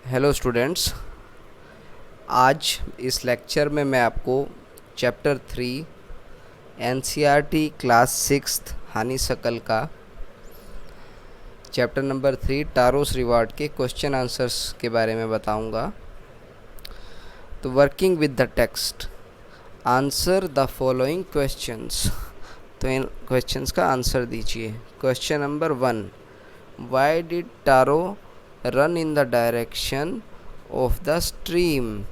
Hello students. आज इस lecture में मैं आपको chapter 3 NCERT class 6 honeysuckle का चैप्टर नंबर 3 टारोस रिवार्ड के क्वेश्चन आंसर्स के बारे में बताऊंगा। तो working with the text, answer the following questions. तो इन क्वेश्चंस का आंसर दीजिए। Question number 1, why did Taro run in the direction of the stream.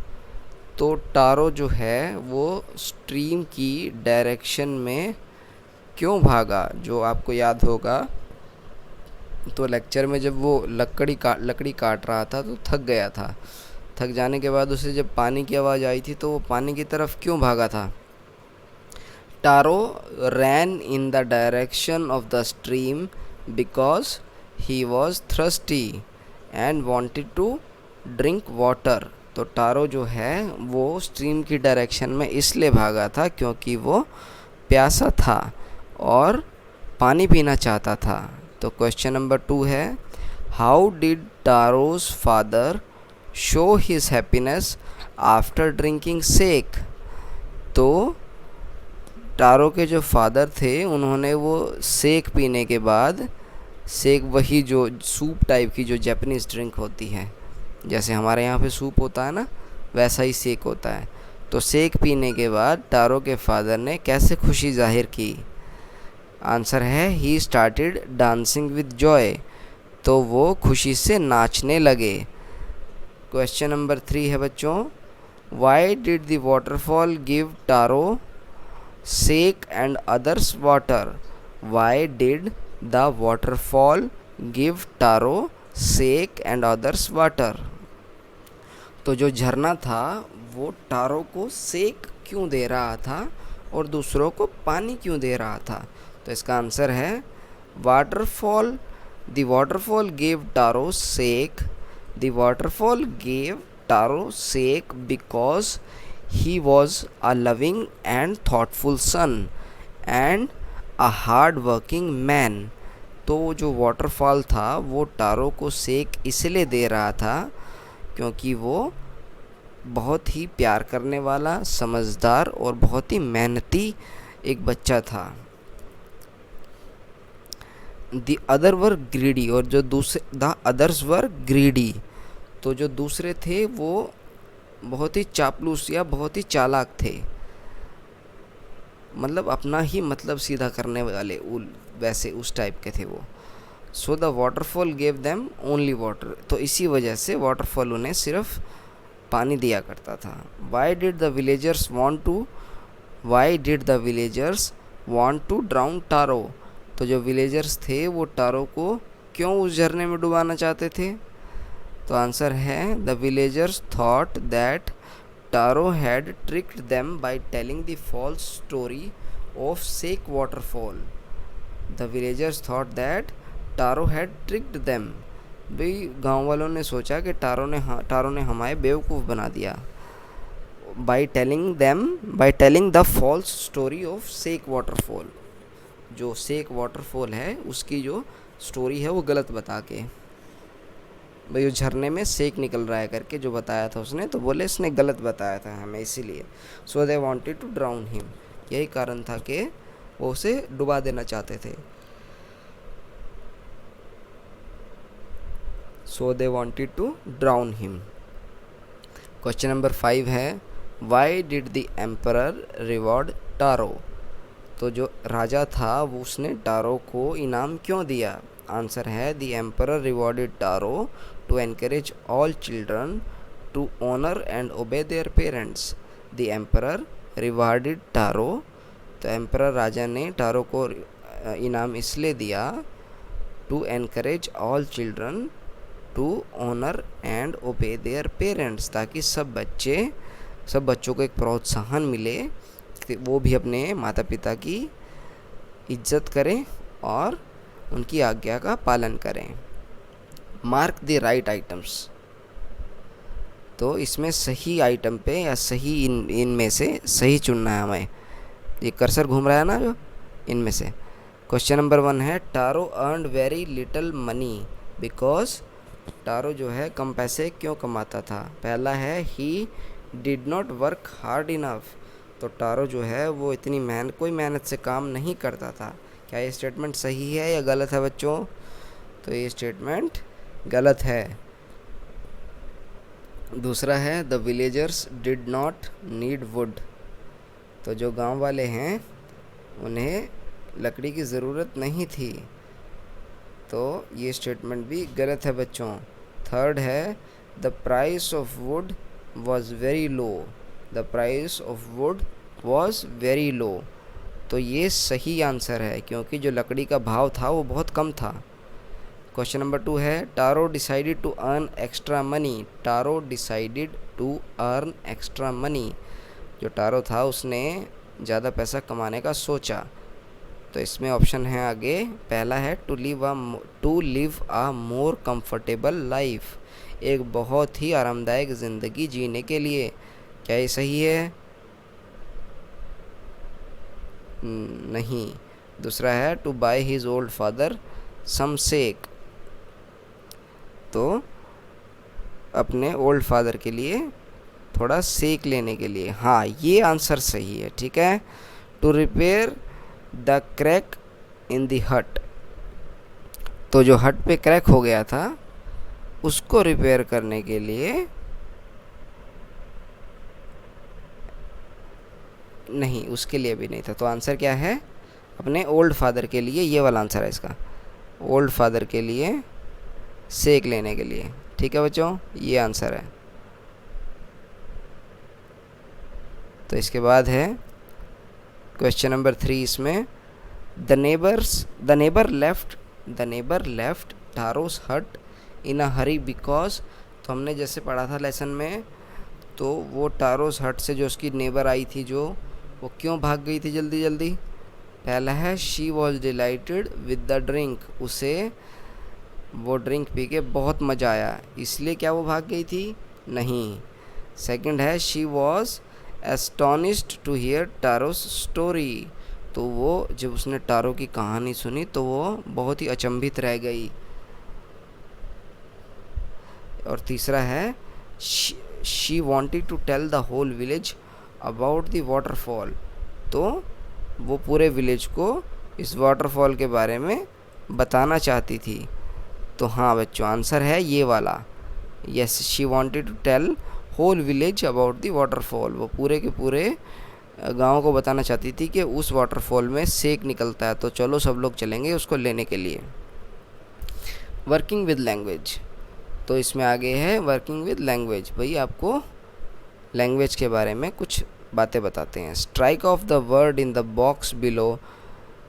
तो टारो जो है वो स्ट्रीम की डायरेक्शन में क्यों भागा। जो आपको याद होगा तो लेक्चर में जब वो लकड़ी काट रहा था तो थक गया था। थक जाने के बाद उसे जब पानी की आवाज़ आई थी तो वो पानी की तरफ क्यों भागा था। Taro ran in the direction of the stream because he was thirsty and wanted to drink water. तो टारो जो है वो स्ट्रीम की डायरेक्शन में इसलिए भागा था क्योंकि वो प्यासा था और पानी पीना चाहता था। तो क्वेश्चन नंबर 2 है, how did Taro's father show his happiness after drinking sake. तो टारो के जो फादर थे उन्होंने वो सेक पीने के बाद, सेक वही जो सूप टाइप की जो जापानीज़ ड्रिंक होती है, जैसे हमारे यहाँ पे सूप होता है ना, वैसा ही सेक होता है। तो सेक पीने के बाद टारो के फादर ने कैसे खुशी जाहिर की। आंसर है he started dancing with Joy. तो वो खुशी से नाचने लगे। क्वेश्चन नंबर 3 है बच्चों, why did the waterfall give Taro sake and others water. Why did the waterfall give Taro sake and others water. तो जो झरना था वो टारो को सेक क्यों दे रहा था और दूसरों को पानी क्यों दे रहा था। तो इसका आंसर है waterfall, the waterfall gave Taro sake, the waterfall gave Taro sake because he was a loving and thoughtful son and a hard working man. तो जो वाटरफॉल था वो टारो को सेक इसलिए दे रहा था क्योंकि वो बहुत ही प्यार करने वाला, समझदार और बहुत ही मेहनती एक बच्चा था। द अदर वर ग्रीडी, और जो दूसरे द अदर्स वर ग्रीडी, तो जो दूसरे थे वो बहुत ही चापलूस या बहुत ही चालाक थे, मतलब अपना ही मतलब सीधा करने वाले, वैसे उस टाइप के थे वो। So the waterfall gave them only water. तो इसी वजह से वाटरफॉल उन्हें सिर्फ पानी दिया करता था। Why did the villagers want to drown Taro. तो जो विलेजर्स थे वो टारो को क्यों उस झरने में डुबाना चाहते थे। तो आंसर है the villagers thought that Taro had tricked them by telling the false story of sake waterfall. The villagers thought that Taro had tricked them. भाई गांव वालों ने सोचा कि टारो ने हमारे बेवकूफ़ बना दिया। By telling the false story of sake waterfall. जो सेक वाटरफॉल है उसकी जो स्टोरी है वो गलत बता के, भाई वो झरने में सेक निकल रहा है करके जो बताया था उसने, तो बोले इसने गलत बताया था हमें इसीलिए। So they wanted to drown him. यही कारण था कि वो उसे डुबा देना चाहते थे। So they wanted to drown him. Question number 5 है, why did the emperor reward Taro. तो जो राजा था वो उसने टारो को इनाम क्यों दिया। आंसर है the emperor rewarded Taro to encourage all children to honour and obey their parents. The emperor rewarded Taro. तो एम्परर राजा ने टारो को इनाम इसलिए दिया to encourage all children to honour and obey their parents, ताकि सब बच्चों को एक प्रोत्साहन मिले कि वो भी अपने माता पिता की इज्जत करें और उनकी आज्ञा का पालन करें। Mark the right items. तो इसमें सही आइटम पे या सही इनमें से सही चुनना है हमें। ये कर्सर घूम रहा है ना जो इनमें से। क्वेश्चन नंबर 1 है, Taro earned very little money because Taro जो है कम पैसे क्यों कमाता था? पहला है he did not work hard enough. तो टारो जो है वो इतनी कोई मेहनत से काम नहीं करता था। क्या ये स्टेटमेंट सही है या गलत है बच्चों? तो ये स्टेटमेंट गलत है। दूसरा है the villagers did not need would. तो जो गांव वाले हैं उन्हें लकड़ी की ज़रूरत नहीं थी। तो ये स्टेटमेंट भी गलत है बच्चों। थर्ड है the price of would was very low. The price of would was very low. तो ये सही आंसर है क्योंकि जो लकड़ी का भाव था वो बहुत कम था। क्वेश्चन नंबर 2 है Taro decided to earn extra money. Taro decided to earn extra money. जो टारो था उसने ज़्यादा पैसा कमाने का सोचा। तो इसमें ऑप्शन है आगे, पहला है to live a more comfortable life. एक बहुत ही आरामदायक ज़िंदगी जीने के लिए। क्या ये सही है? नहीं। दूसरा है to buy his old father some sake. तो अपने ओल्ड फादर के लिए थोड़ा सेक लेने के लिए। हाँ, ये आंसर सही है। ठीक है। To repair the crack in the hut. तो जो हट पे क्रैक हो गया था उसको रिपेयर करने के लिए नहीं, उसके लिए भी नहीं था। तो आंसर क्या है? अपने ओल्ड फादर के लिए। ये वाला आंसर है इसका, ओल्ड फादर के लिए सेक लेने के लिए। ठीक है बच्चों, ये आंसर है। तो इसके बाद है क्वेश्चन नंबर 3। इसमें द नेबर लेफ्ट टारोस हट इन अ हरी बिकॉज। तो हमने जैसे पढ़ा था लेसन में, तो वो टारोस हट से जो उसकी नेबर आई थी वो क्यों भाग गई थी जल्दी जल्दी? पहला है she was dilated with the drink. उसे वो ड्रिंक पी के बहुत मज़ा आया, इसलिए क्या वो भाग गई थी? नहीं। सेकंड है she was astonished to hear Taro's story. तो वो जब उसने टारो की कहानी सुनी तो वो बहुत ही अचंभित रह गई। और तीसरा है she wanted to tell the whole village about the waterfall. तो वो पूरे विलेज को इस वाटरफॉल के बारे में बताना चाहती थी। तो हाँ बच्चों, आंसर है ये वाला। Yes, she wanted to tell whole village about the waterfall. वो पूरे के पूरे गांव को बताना चाहती थी कि उस वाटरफॉल में सेक निकलता है। तो चलो सब लोग चलेंगे उसको लेने के लिए। Working with language. तो इसमें आगे है वर्किंग विद लैंग्वेज। भाई आपको लैंग्वेज के बारे में कुछ बातें बताते हैं। Strike off the word in the box below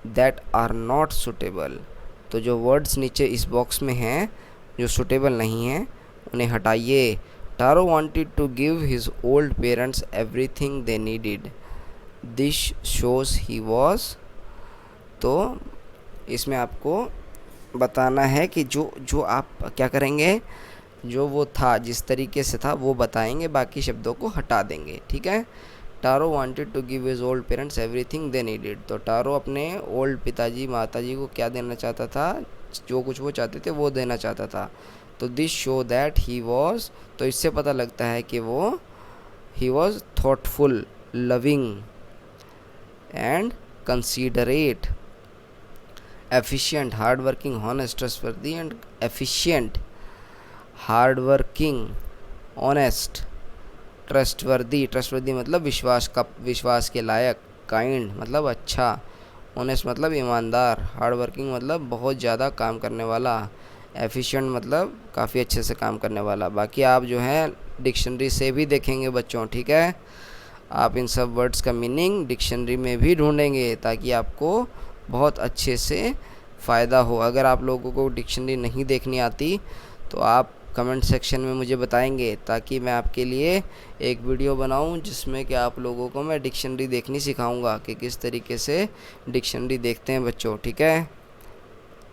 that are not suitable. तो जो वर्ड्स नीचे इस बॉक्स में हैं जो सुटेबल नहीं हैं उन्हें हटाइए। Taro wanted to give his old parents everything they needed. This shows he was. तो इसमें आपको बताना है कि जो आप क्या करेंगे, जो वो था जिस तरीके से था वो बताएंगे, बाकी शब्दों को हटा देंगे। ठीक है। Taro wanted to give his old parents everything they needed. तो टारो अपने ओल्ड पिताजी माताजी को क्या देना चाहता था? जो कुछ वो चाहते थे वो देना चाहता था। तो this show that he was. तो इससे पता लगता है कि वो he was thoughtful, loving and considerate, efficient, hard working, honest, trustworthy and efficient. Hard-working, honest, trustworthy मतलब विश्वास के लायक, काइंड मतलब अच्छा, ऑनेस्ट मतलब ईमानदार, हार्ड-वर्किंग मतलब बहुत ज़्यादा काम करने वाला, एफिशिएंट मतलब काफ़ी अच्छे से काम करने वाला। बाकी आप जो है डिक्शनरी से भी देखेंगे बच्चों। ठीक है। आप इन सब वर्ड्स का मीनिंग डिक्शनरी में भी ढूंढेंगे ताकि आपको बहुत अच्छे से फ़ायदा हो। अगर आप लोगों को डिक्शनरी नहीं देखनी आती तो आप कमेंट सेक्शन में मुझे बताएंगे ताकि मैं आपके लिए एक वीडियो बनाऊं जिसमें कि आप लोगों को मैं डिक्शनरी देखनी सिखाऊंगा कि किस तरीके से डिक्शनरी देखते हैं बच्चों। ठीक है।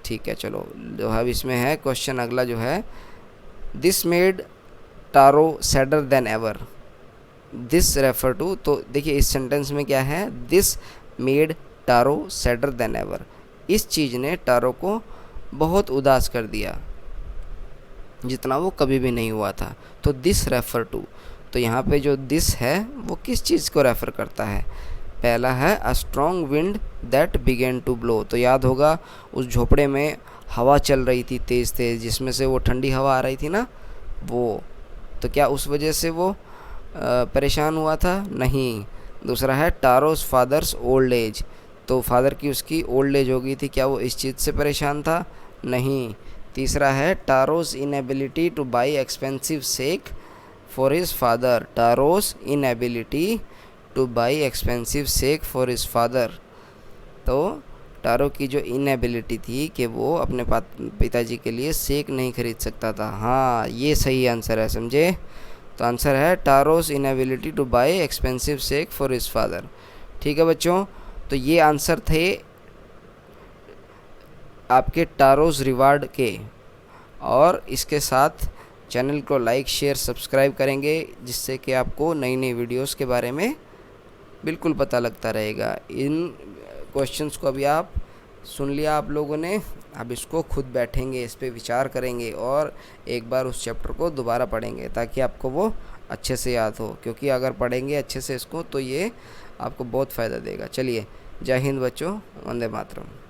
ठीक है, चलो जो है इसमें है क्वेश्चन अगला जो है this made Taro sadder than ever. This refer to. तो देखिए इस सेंटेंस में क्या है, this made Taro sadder than ever. इस चीज़ ने टारो को बहुत उदास कर दिया। जितना वो कभी भी नहीं हुआ था। तो दिस रेफ़र टू, तो यहाँ पे जो दिस है वो किस चीज़ को रेफ़र करता है? पहला है a strong wind that began to blow, तो याद होगा उस झोपड़े में हवा चल रही थी तेज़ तेज़, जिसमें से वो ठंडी हवा आ रही थी ना, वो, तो क्या उस वजह से वो परेशान हुआ था? नहीं। दूसरा है टारोस फादर्स ओल्ड एज, तो फादर की उसकी ओल्ड एज हो गई थी, क्या वो इस चीज़ से परेशान था? नहीं। तीसरा है Taro's inability to buy expensive sake for his father, Taro's inability to buy expensive sake for his father, तो टारो की जो इनएबिलिटी थी कि वो अपने पिताजी के लिए सेक नहीं खरीद सकता था। हाँ, ये सही आंसर है, समझे? तो आंसर है Taro's inability to buy expensive sake for his father. ठीक है बच्चों, तो ये आंसर थे आपके टारोस रिवार्ड के, और इसके साथ चैनल को लाइक शेयर सब्सक्राइब करेंगे, जिससे कि आपको नई नई वीडियोस के बारे में बिल्कुल पता लगता रहेगा। इन क्वेश्चंस को अभी आप सुन लिया आप लोगों ने, अब इसको खुद बैठेंगे, इस पे विचार करेंगे और एक बार उस चैप्टर को दोबारा पढ़ेंगे ताकि आपको वो अच्छे से याद हो, क्योंकि अगर पढ़ेंगे अच्छे से इसको तो ये आपको बहुत फ़ायदा देगा। चलिए, जय हिंद बच्चों, वंदे मातरम।